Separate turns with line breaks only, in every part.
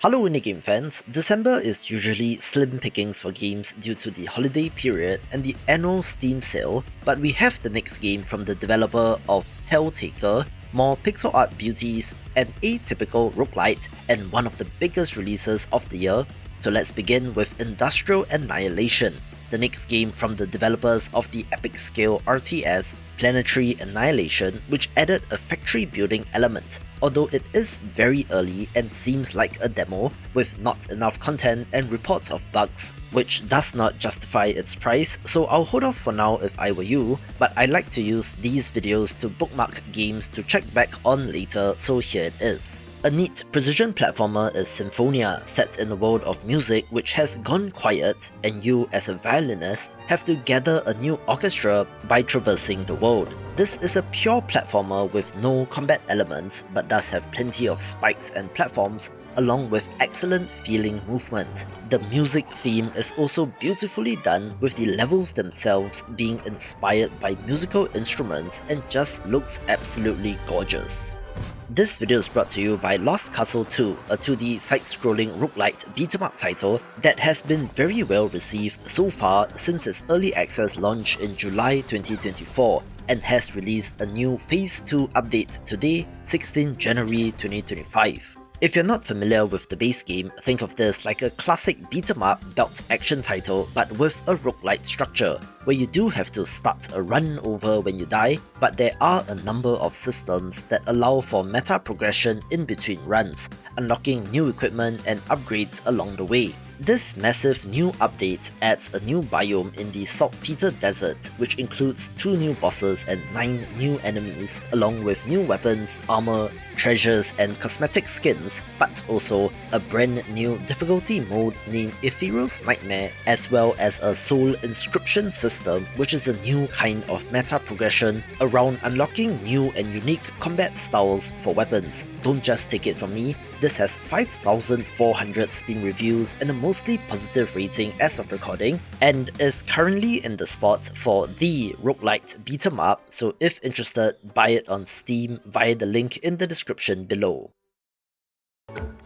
Hello indie game fans, December is usually slim pickings for games due to the holiday period and the annual Steam sale, but we have the next game from the developer of Helltaker, more pixel art beauties, an atypical roguelite, and one of the biggest releases of the year. So let's begin with Industrial Annihilation, the next game from the developers of the epic scale RTS Planetary Annihilation, which added a factory building element, although it is very early and seems like a demo with not enough content and reports of bugs, which does not justify its price, so I'll hold off for now if I were you, but I like to use these videos to bookmark games to check back on later, so here it is. A neat precision platformer is Symphonia, set in the world of music which has gone quiet, and you as a violinist have to gather a new orchestra by traversing the world. This is a pure platformer with no combat elements, but does have plenty of spikes and platforms, along with excellent feeling movement. The music theme is also beautifully done, with the levels themselves being inspired by musical instruments and just looks absolutely gorgeous. This video is brought to you by Lost Castle 2, a 2D side-scrolling roguelite beat-em-up title that has been very well received so far since its early access launch in July 2024, and has released a new Phase 2 update today, 16 January 2025. If you're not familiar with the base game, think of this like a classic beat-em-up belt action title but with a roguelite structure, where you do have to start a run over when you die, but there are a number of systems that allow for meta progression in between runs, unlocking new equipment and upgrades along the way. This massive new update adds a new biome in the Saltpeter Desert, which includes 2 new bosses and 9 new enemies, along with new weapons, armor, treasures and cosmetic skins, but also a brand new difficulty mode named Ethereal's Nightmare, as well as a soul inscription system, which is a new kind of meta progression around unlocking new and unique combat styles for weapons. Don't just take it from me, this has 5,400 Steam reviews and a mostly positive rating as of recording, and is currently in the spot for the roguelite beat 'em up, so if interested, buy it on Steam via the link in the description below.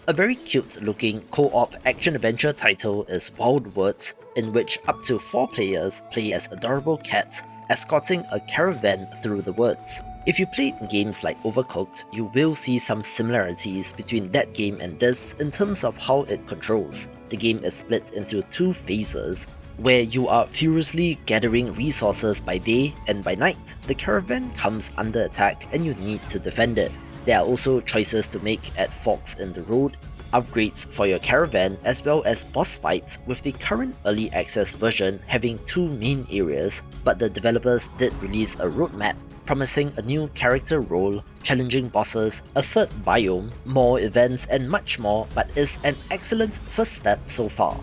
A very cute looking co-op action-adventure title is Wild Words, in which up to 4 players play as adorable cats escorting a caravan through the woods. If you played games like Overcooked, you will see some similarities between that game and this in terms of how it controls. The game is split into 2 phases, where you are furiously gathering resources by day, and by night, the caravan comes under attack and you need to defend it. There are also choices to make at forks in the road, upgrades for your caravan, as well as boss fights, with the current early access version having 2 main areas, but the developers did release a roadmap promising a new character role, challenging bosses, a 3rd biome, more events and much more, but is an excellent first step so far.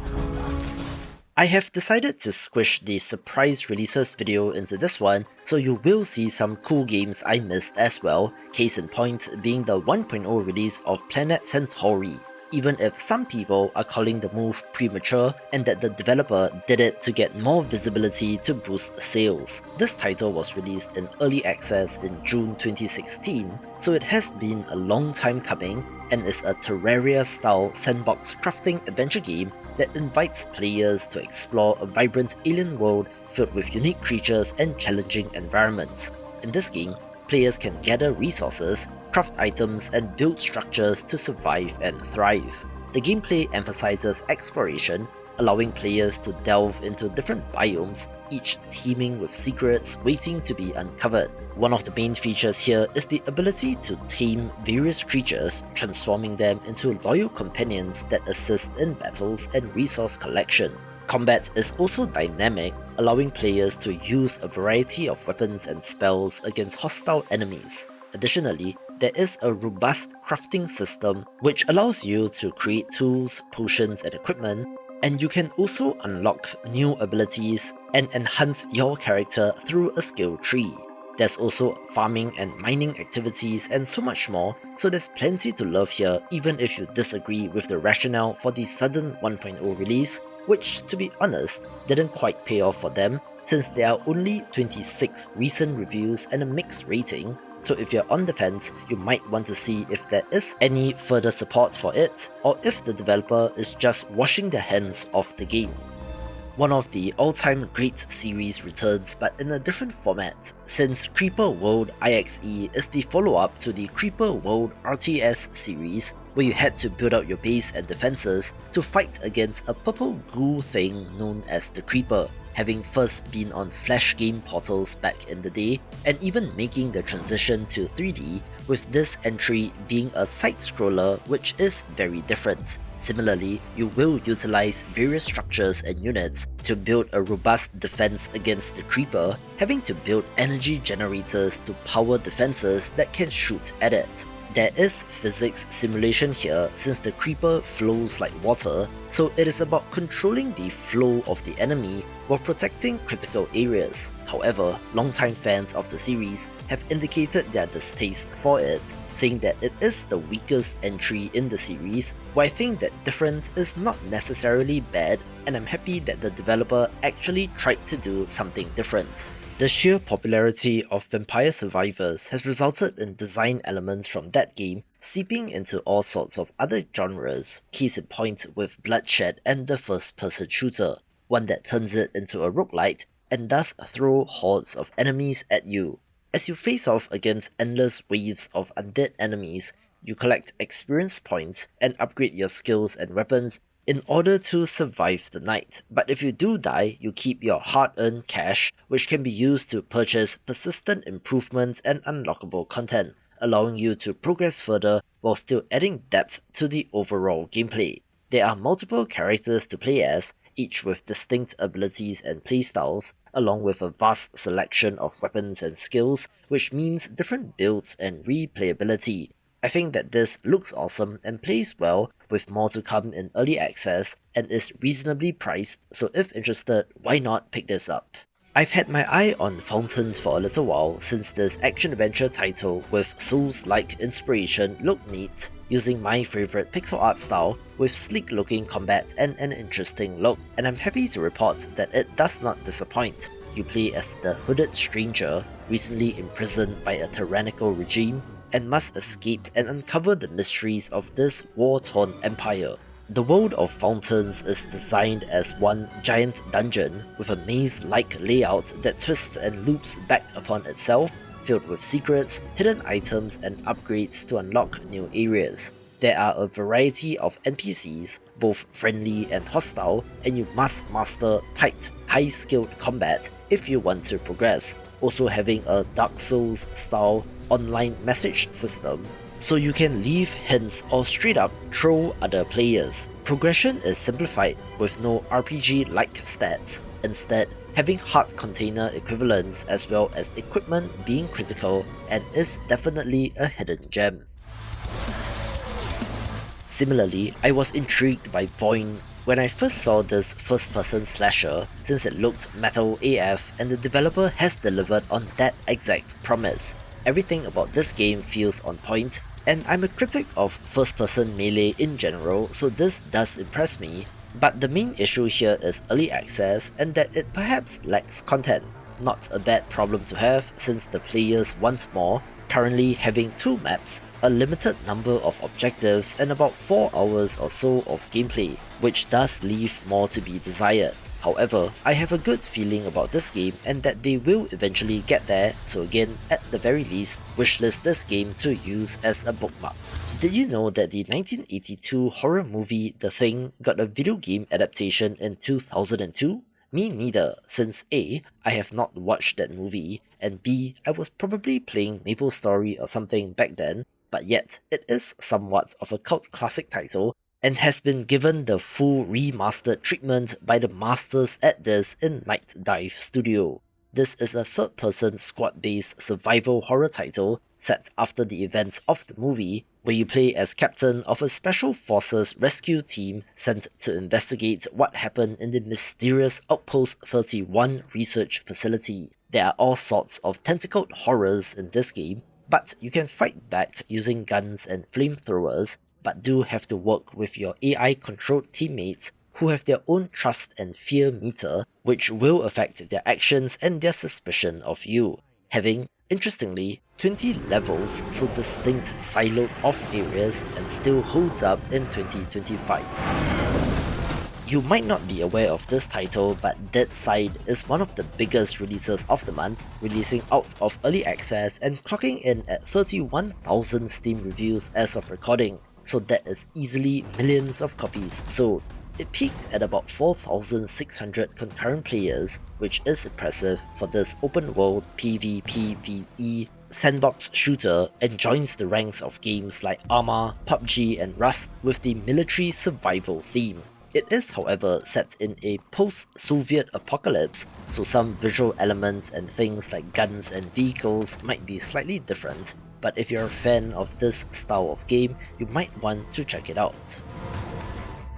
I have decided to squish the surprise releases video into this one, so you will see some cool games I missed as well, case in point being the 1.0 release of Planet Centauri, even if some people are calling the move premature and that the developer did it to get more visibility to boost sales. This title was released in early access in June 2016, so it has been a long time coming and is a Terraria-style sandbox crafting adventure game that invites players to explore a vibrant alien world filled with unique creatures and challenging environments. In this game, players can gather resources, craft items, and build structures to survive and thrive. The gameplay emphasizes exploration, allowing players to delve into different biomes, each teeming with secrets waiting to be uncovered. One of the main features here is the ability to tame various creatures, transforming them into loyal companions that assist in battles and resource collection. Combat is also dynamic, allowing players to use a variety of weapons and spells against hostile enemies. Additionally, there is a robust crafting system which allows you to create tools, potions and equipment, and you can also unlock new abilities and enhance your character through a skill tree. There's also farming and mining activities and so much more, so there's plenty to love here even if you disagree with the rationale for the sudden 1.0 release, which, to be honest, didn't quite pay off for them since there are only 26 recent reviews and a mixed rating. so if you're on the fence, you might want to see if there is any further support for it, or if the developer is just washing their hands of the game. One of the all-time great series returns, but in a different format, since Creeper World IXE is the follow-up to the Creeper World RTS series, where you had to build out your base and defenses to fight against a purple goo thing known as the Creeper, having first been on Flash game portals back in the day, and even making the transition to 3D, with this entry being a side-scroller which is very different. Similarly, you will utilize various structures and units to build a robust defense against the Creeper, having to build energy generators to power defenses that can shoot at it. There is physics simulation here since the Creeper flows like water, so it is about controlling the flow of the enemy while protecting critical areas. However, longtime fans of the series have indicated their distaste for it, saying that it is the weakest entry in the series, while I think that different is not necessarily bad, and I'm happy that the developer actually tried to do something different. The sheer popularity of Vampire Survivors has resulted in design elements from that game seeping into all sorts of other genres, case in point with Bloodshed and the first-person shooter, one that turns it into a roguelite and thus throw hordes of enemies at you. As you face off against endless waves of undead enemies, you collect experience points and upgrade your skills and weapons in order to survive the night, but if you do die, you keep your hard-earned cash, which can be used to purchase persistent improvements and unlockable content, allowing you to progress further while still adding depth to the overall gameplay. There are multiple characters to play as, each with distinct abilities and playstyles, along with a vast selection of weapons and skills, which means different builds and replayability. I think that this looks awesome and plays well, with more to come in early access, and is reasonably priced, so if interested, why not pick this up? I've had my eye on Fountains for a little while since this action-adventure title with Souls-like inspiration looked neat, using my favourite pixel art style with sleek-looking combat and an interesting look, and I'm happy to report that it does not disappoint. You play as the hooded stranger, recently imprisoned by a tyrannical regime, and must escape and uncover the mysteries of this war-torn empire. The world of Fountains is designed as one giant dungeon with a maze-like layout that twists and loops back upon itself, filled with secrets, hidden items, and upgrades to unlock new areas. There are a variety of NPCs, both friendly and hostile, and you must master tight, high-skilled combat if you want to progress, also having a Dark Souls-style online message system, so you can leave hints or straight up troll other players. Progression is simplified with no RPG-like stats, instead having heart container equivalents as well as equipment being critical, and is definitely a hidden gem. Similarly, I was intrigued by VOIN when I first saw this first-person slasher, since it looked metal AF and the developer has delivered on that exact promise. Everything about this game feels on point, and I'm a critic of first-person melee in general, so this does impress me, but the main issue here is early access and that it perhaps lacks content. Not a bad problem to have since the players want more, currently having 2 maps, a limited number of objectives, and about 4 hours or so of gameplay, which does leave more to be desired. However, I have a good feeling about this game and that they will eventually get there, so again, at the very least, wishlist this game to use as a bookmark. Did you know that the 1982 horror movie The Thing got a video game adaptation in 2002? Me neither, since A, I have not watched that movie, and B, I was probably playing MapleStory or something back then, but yet, it is somewhat of a cult classic title, and has been given the full remastered treatment by the masters at this in Night Dive Studio. This is a third-person squad-based survival horror title set after the events of the movie, where you play as captain of a special forces rescue team sent to investigate what happened in the mysterious Outpost 31 research facility. There are all sorts of tentacled horrors in this game, but you can fight back using guns and flamethrowers, but do have to work with your AI-controlled teammates who have their own trust and fear meter, which will affect their actions and their suspicion of you. Having interestingly, 20 levels, so distinct siloed off areas, and still holds up in 2025. You might not be aware of this title, but Deadside is one of the biggest releases of the month, releasing out of early access and clocking in at 31,000 Steam reviews as of recording, so that is easily millions of copies sold. It peaked at about 4,600 concurrent players, which is impressive for this open world PvPvE sandbox shooter, and joins the ranks of games like Arma, PUBG and Rust with the military survival theme. It is, however, set in a post-Soviet apocalypse, so some visual elements and things like guns and vehicles might be slightly different, but if you're a fan of this style of game, you might want to check it out.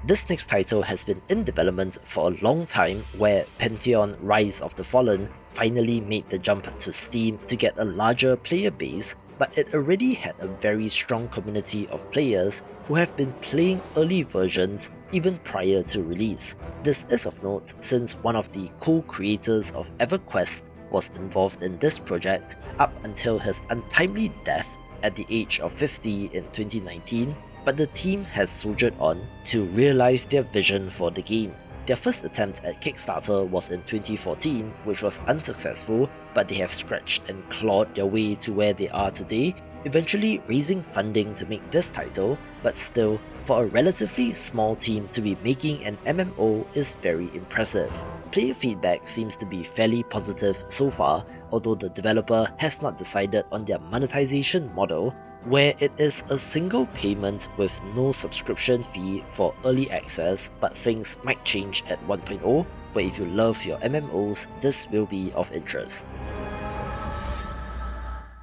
This next title has been in development for a long time, where Pantheon Rise of the Fallen finally made the jump to Steam to get a larger player base, but it already had a very strong community of players who have been playing early versions even prior to release. This is of note since one of the co-creators of EverQuest was involved in this project up until his untimely death at the age of 50 in 2019, but the team has soldiered on to realize their vision for the game. Their first attempt at Kickstarter was in 2014, which was unsuccessful, but they have scratched and clawed their way to where they are today, eventually raising funding to make this title, but still, for a relatively small team to be making an MMO is very impressive. Player feedback seems to be fairly positive so far, although the developer has not decided on their monetization model, where it is a single payment with no subscription fee for early access, but things might change at 1.0, where if you love your MMOs, this will be of interest.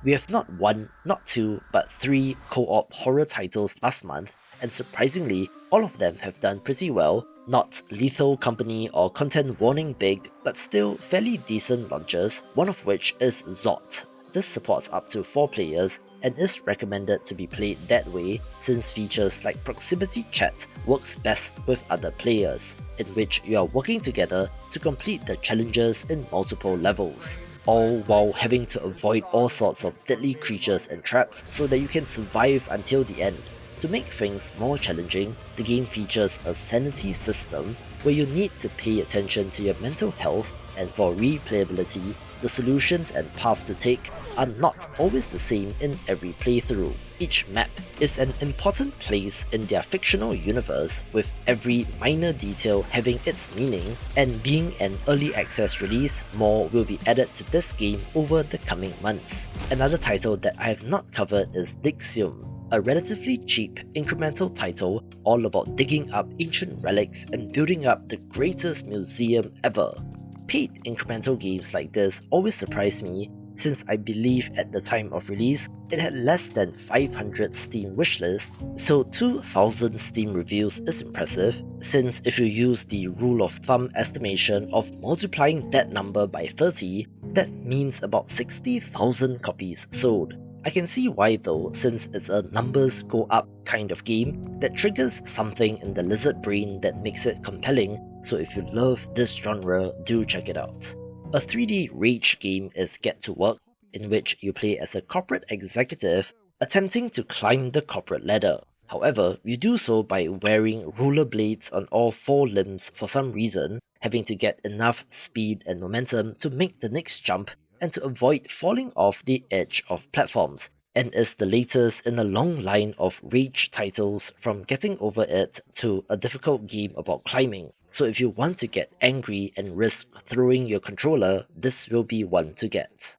We have not one, not two, but 3 co-op horror titles last month, and surprisingly, all of them have done pretty well. Not Lethal Company or content warning big, but still fairly decent launches, one of which is Zort. This supports up to 4 players and is recommended to be played that way since features like proximity chat works best with other players, in which you are working together to complete the challenges in multiple levels, all while having to avoid all sorts of deadly creatures and traps so that you can survive until the end. To make things more challenging, the game features a sanity system where you need to pay attention to your mental health, and for replayability, the solutions and path to take are not always the same in every playthrough. Each map is an important place in their fictional universe, with every minor detail having its meaning, and being an early access release, more will be added to this game over the coming months. Another title that I have not covered is Digseum, a relatively cheap incremental title all about digging up ancient relics and building up the greatest museum ever. Paid incremental games like this always surprise me, since I believe at the time of release it had less than 500 Steam wishlist, so 2,000 Steam reviews is impressive, since if you use the rule of thumb estimation of multiplying that number by 30, that means about 60,000 copies sold. I can see why though, since it's a numbers go up kind of game that triggers something in the lizard brain that makes it compelling, so if you love this genre, do check it out. A 3D rage game is Get to Work, in which you play as a corporate executive attempting to climb the corporate ladder. However, you do so by wearing rollerblades on all 4 limbs for some reason, having to get enough speed and momentum to make the next jump and to avoid falling off the edge of platforms, and is the latest in a long line of rage titles from Getting Over It to a difficult game about climbing. So if you want to get angry and risk throwing your controller, this will be one to get.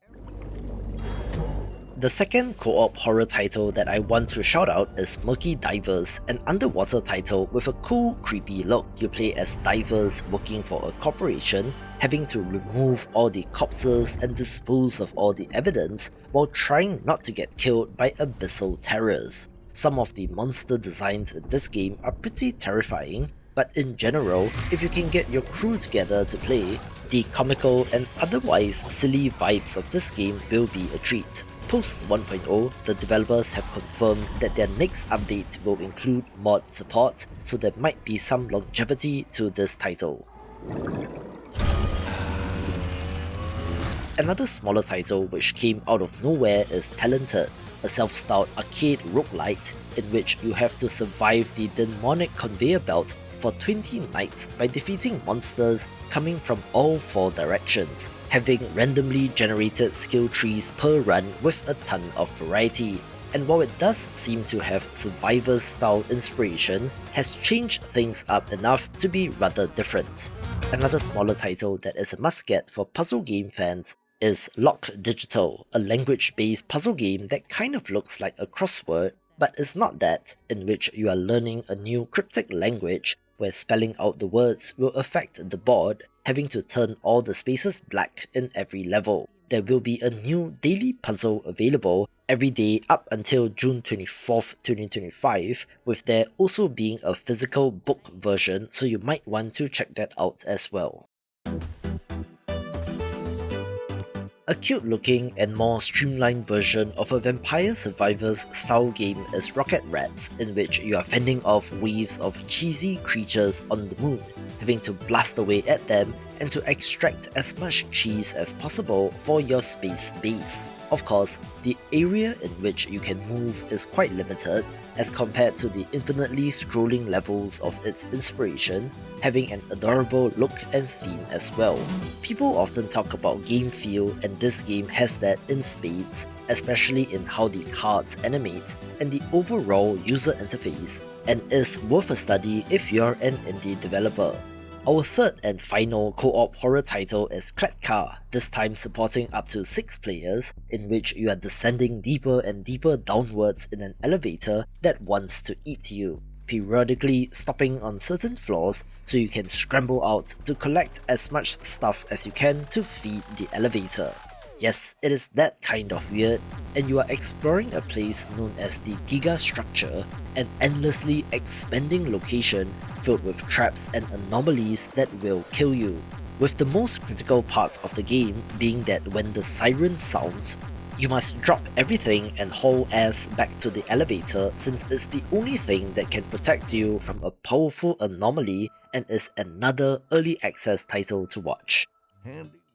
The second co-op horror title that I want to shout out is Murky Divers, an underwater title with a cool, creepy look. You play as divers working for a corporation, having to remove all the corpses and dispose of all the evidence while trying not to get killed by abyssal terrors. Some of the monster designs in this game are pretty terrifying, but in general, if you can get your crew together to play, the comical and otherwise silly vibes of this game will be a treat. Post 1.0, the developers have confirmed that their next update will include mod support, so there might be some longevity to this title. Another smaller title which came out of nowhere is Talented, a self-styled arcade roguelite in which you have to survive the demonic conveyor belt for 20 nights by defeating monsters coming from all 4 directions, having randomly generated skill trees per run with a ton of variety. And while it does seem to have Survivors style inspiration, has changed things up enough to be rather different. Another smaller title that is a must-get for puzzle game fans is Lock Digital, a language-based puzzle game that kind of looks like a crossword, but is not that, in which you are learning a new cryptic language where spelling out the words will affect the board, having to turn all the spaces black in every level. There will be a new daily puzzle available every day up until June 24th, 2025, with there also being a physical book version, so you might want to check that out as well. A cute looking and more streamlined version of a Vampire Survivors style game is Rocket Rats, in which you are fending off waves of cheesy creatures on the moon, having to blast away at them and to extract as much cheese as possible for your space base. Of course, the area in which you can move is quite limited as compared to the infinitely scrolling levels of its inspiration, having an adorable look and theme as well. People often talk about game feel, and this game has that in spades, especially in how the cards animate and the overall user interface, and is worth a study if you're an indie developer. Our third and final co-op horror title is Kletka, this time supporting up to 6 players, in which you are descending deeper and deeper downwards in an elevator that wants to eat you, periodically stopping on certain floors so you can scramble out to collect as much stuff as you can to feed the elevator. Yes, it is that kind of weird, and you are exploring a place known as the Giga Structure, an endlessly expanding location filled with traps and anomalies that will kill you, with the most critical part of the game being that when the siren sounds, you must drop everything and haul ass back to the elevator, since it's the only thing that can protect you from a powerful anomaly and is another early access title to watch.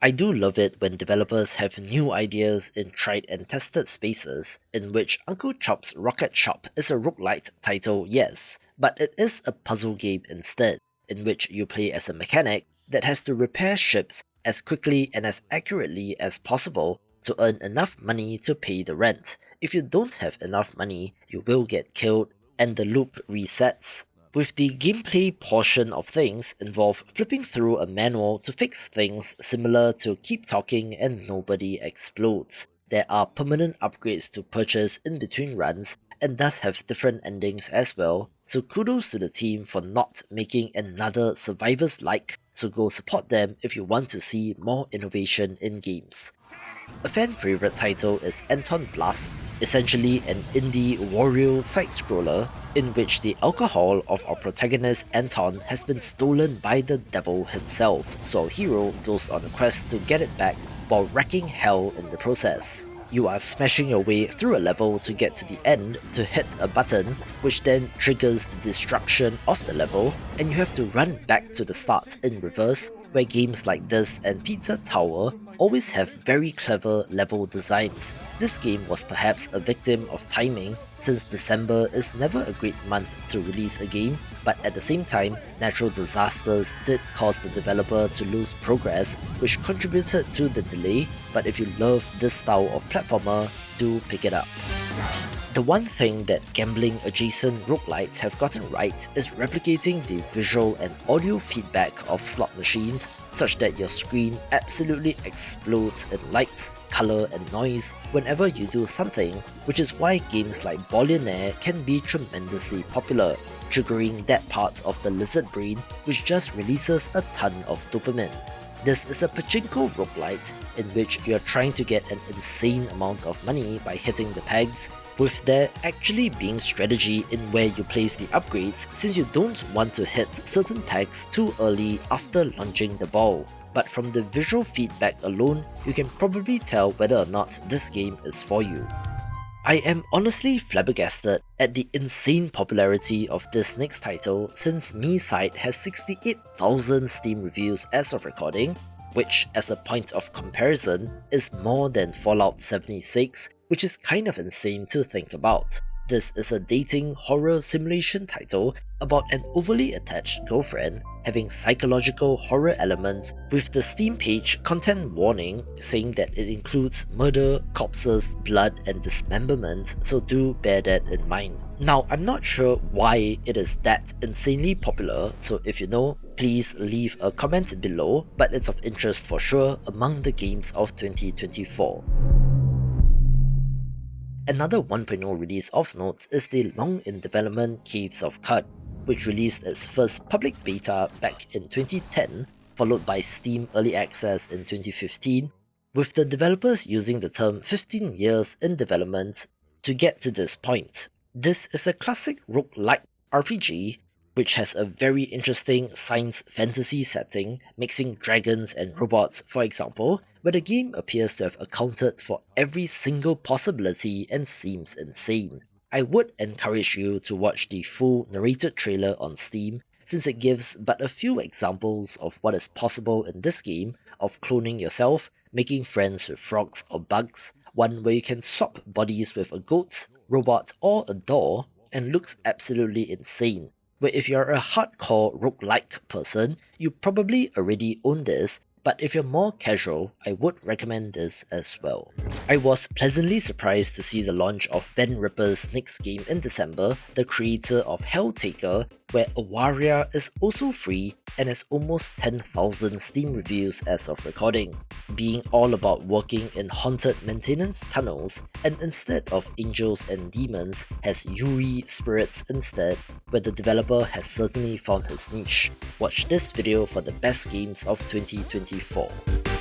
I do love it when developers have new ideas in tried and tested spaces, in which Uncle Chop's Rocket Shop is a roguelite title, yes, but it is a puzzle game instead, in which you play as a mechanic that has to repair ships as quickly and as accurately as possible to earn enough money to pay the rent. If you don't have enough money, you will get killed and the loop resets, with the gameplay portion of things involve flipping through a manual to fix things similar to Keep Talking and Nobody Explodes. There are permanent upgrades to purchase in between runs and thus have different endings as well, so kudos to the team for not making another Survivors-like, so go support them if you want to see more innovation in games. A fan favourite title is Anton Blast, essentially an indie warrior side-scroller in which the alcohol of our protagonist Anton has been stolen by the devil himself, so our hero goes on a quest to get it back while wrecking hell in the process. You are smashing your way through a level to get to the end to hit a button, which then triggers the destruction of the level, and you have to run back to the start in reverse, where games like this and Pizza Tower always have very clever level designs. This game was perhaps a victim of timing, since December is never a great month to release a game, but at the same time, natural disasters did cause the developer to lose progress, which contributed to the delay, but if you love this style of platformer, do pick it up. The one thing that gambling adjacent roguelites have gotten right is replicating the visual and audio feedback of slot machines such that your screen absolutely explodes in lights, colour and noise whenever you do something, which is why games like Billionaire can be tremendously popular, triggering that part of the lizard brain which just releases a ton of dopamine. This is a pachinko roguelite in which you are trying to get an insane amount of money by hitting the pegs, with there actually being strategy in where you place the upgrades, since you don't want to hit certain pegs too early after launching the ball. But from the visual feedback alone, you can probably tell whether or not this game is for you. I am honestly flabbergasted at the insane popularity of this next title, since MiSite has 68,000 Steam reviews as of recording, which as a point of comparison is more than Fallout 76, which is kind of insane to think about. This is a dating horror simulation title about an overly attached girlfriend having psychological horror elements, with the Steam page content warning saying that it includes murder, corpses, blood and dismemberment, so do bear that in mind. Now, I'm not sure why it is that insanely popular, so if you know, please leave a comment below, but it's of interest for sure among the games of 2024. Another 1.0 release of note is the long-in-development Caves of Qud, which released its first public beta back in 2010, followed by Steam Early Access in 2015, with the developers using the term 15 years in development to get to this point. This is a classic roguelike RPG which has a very interesting science fantasy setting, mixing dragons and robots for example, where the game appears to have accounted for every single possibility and seems insane. I would encourage you to watch the full narrated trailer on Steam, since it gives but a few examples of what is possible in this game of cloning yourself, making friends with frogs or bugs, one where you can swap bodies with a goat, robot or a door, and looks absolutely insane. Where if you're a hardcore roguelike person, you probably already own this, but if you're more casual, I would recommend this as well. I was pleasantly surprised to see the launch of Van Ripper's next game in December, the creator of Helltaker, where Awaria is also free and has almost 10,000 Steam reviews as of recording, being all about working in haunted maintenance tunnels, and instead of angels and demons, has Yuri spirits instead, where the developer has certainly found his niche. Watch this video for the best games of 2024.